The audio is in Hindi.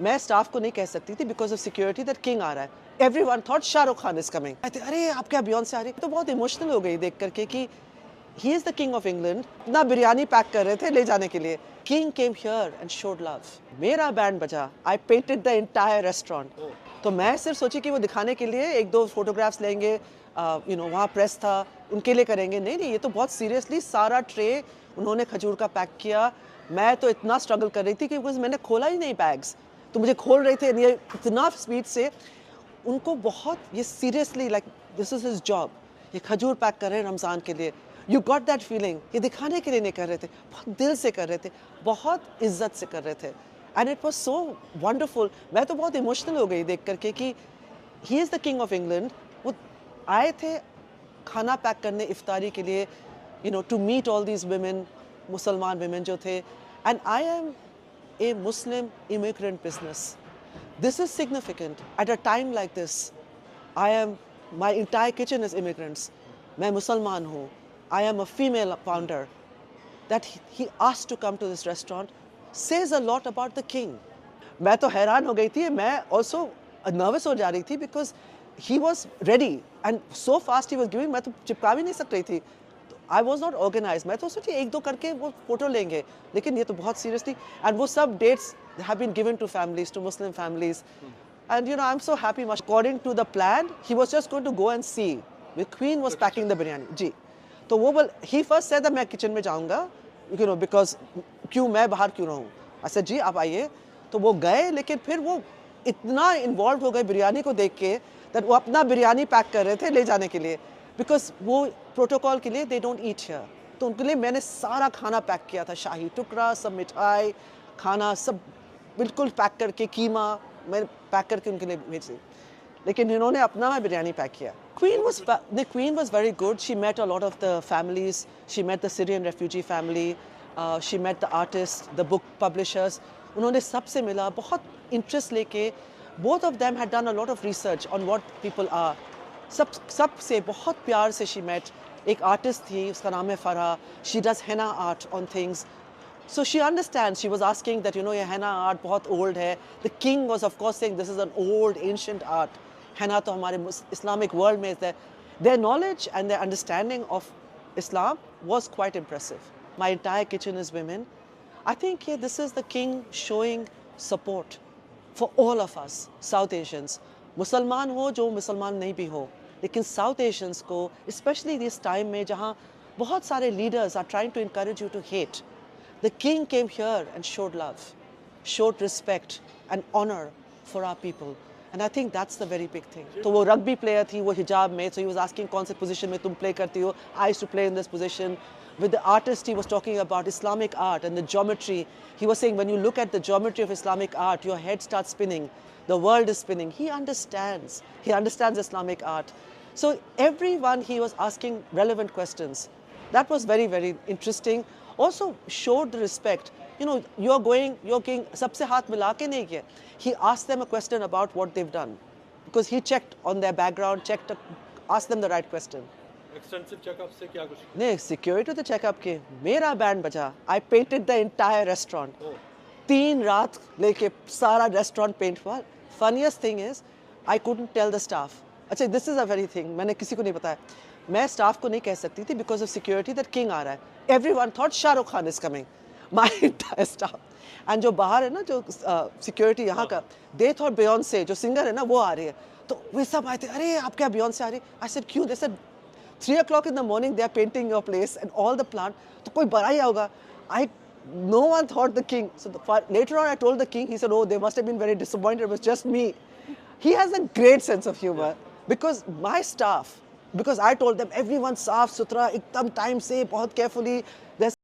मैं स्टाफ को नहीं कह सकती थी because of security that king आ रहा है. Everyone thought Shahrukh Khan is coming. अरे आप क्या बियॉन्से आ रही है. तो बहुत इमोशनल हो गई देख करके कि he is the king of England. ना बिरयानी पैक कर रहे थे ले जाने के लिए. King came here and showed love. मेरा बैंड बजा. I painted the entire restaurant. तो मैं सिर्फ सोची कि वो दिखाने के लिए एक दो फोटोग्राफ्स लेंगे, वहाँ प्रेस था उनके लिए करेंगे. नहीं नहीं, ये तो बहुत सीरियसली सारा ट्रे उन्होंने खजूर का पैक किया. मैं तो इतना स्ट्रगल कर रही थी कि बिकॉज मैंने खोला ही नहीं बैग्स. तो मुझे खोल रहे थे ये इतना स्पीड से. उनको बहुत ये seriously like this is his job. ये खजूर पैक कर रहे हैं रमज़ान के लिए. You got that feeling. ये दिखाने के लिए नहीं कर रहे थे, बहुत दिल से कर रहे थे, बहुत इज्जत से कर रहे थे. And it was so wonderful. मैं तो बहुत इमोशनल हो गई देख करके कि he is the king of England. वो आए थे खाना पैक करने इफ्तारी के लिए, to meet all these women, मुसलमान women जो थे. And I am a Muslim immigrant business. This is significant. At a time like this, my entire kitchen is immigrants. मैं मुसलमान हूँ. I am a female founder. That he asked to come to this restaurant says a lot about the king. मैं तो हैरान हो गई थी. मैं also nervous हो जा रही थी because he was ready and so fast he was giving. मैं तो चिपका भी नहीं सक रही थी. I was not organise. मैं तो सोची एक दो करके वो फोटो लेंगे, लेकिन ये तो बहुत सीरियसली. एंड वो सब dates have been given to families, to Muslim families. And I am so happy. Much according to the plan he was just going to go and see. The queen was packing the biryani जी. तो वो ही फर्स्ट सेड दैट मैं किचन में जाऊंगा, बिकॉज क्यों मैं बाहर क्यों रहूँ. अच्छा जी आप आइए. तो वो गए, लेकिन फिर वो इतना इन्वॉल्व हो गए बिरयानी को देख के दैट वो अपना बिरयानी पैक कर रहे थे ले जाने के लिए. बिकॉज वो प्रोटोकॉल के लिए दे डोंट ईट हियर. तो उनके लिए मैंने सारा खाना पैक किया था. शाही टुकड़ा, सब मिठाई, खाना सब बिल्कुल पैक करके, कीमा मैं पैक करके उनके लिए भेजी. लेकिन इन्होंने अपना बिरयानी पैक किया. Queen was very good. She met a lot of the families. She met the Syrian refugee family. She met the artists, the book publishers. उन्होंने सबसे मिला, बहुत इंटरेस्ट लेके. Both of them had done a lot of research on what people are. सब से बहुत प्यार से she met. एक आर्टिस्ट थी, उसका नाम है Farha. She does henna art on things. So she understands. She was asking that ये henna art बहुत old है. The king was of course saying this is an old ancient art. Henna तो हमारे Islamic world में है. Their knowledge and their understanding of Islam was quite impressive. My entire kitchen is women. I think this is the king showing support for all of us South Asians. मुसलमान हो जो मुसलमान नहीं भी हो, लेकिन साउथ एशियंस को स्पेशली दिस टाइम में जहाँ बहुत सारे leaders are trying to encourage you to hate, the king came here and showed love, showed respect and honour for our people. And I think that's the very big thing. तो वो रग्बी प्लेयर थी, वो हिजाब में. सो ही वाज आस्किंग कौन से पोजीशन में तुम प्ले करती हो. I used to play in this position. With the artist, he was talking about Islamic art and the geometry. He was saying when you look at the geometry of Islamic art, your head starts spinning. The world is spinning. He understands. He understands Islamic art. So everyone, he was asking relevant questions. That was very, very interesting. Also showed the respect. You're king, sabse haath mila ke nahi kiya. He asked them a question about what they've done. Because he checked on their background, asked them the right question. Extensive checkup से क्या कुछ नहीं, सिक्योरिटी तो चेकअप के. मेरा बैंड बजा. I painted the entire restaurant. 3 रात लेके सारा रेस्टोरेंट पेंट हुआ. Funniest thing is I couldn't tell the staff. अच्छा this is a very thing, मैंने किसी को नहीं बताया. मैं स्टाफ को नहीं कह सकती थी because of security that king आ रहा है. Everyone thought Shahrukh Khan is coming. My entire staff. And जो बाहर है ना, जो सिक्योरिटी यहाँ का, दे थॉट बियॉन्से जो सिंगर है ना वो आ रही है. तो वे सब आए थे. अरे आप क्या बियॉन्से आ रही है. आई सेड क्यों. They said 3 o'clock in the morning they are painting your place and all the plant. तो कोई बड़ा ही होगा. No one thought the king. So later on I told the king. He said, oh, they must have been very disappointed. It was just me. He has a great sense of humor. Because my staff, because I told them everyone saaf suthra, ekdam time se, बहुत carefully. There's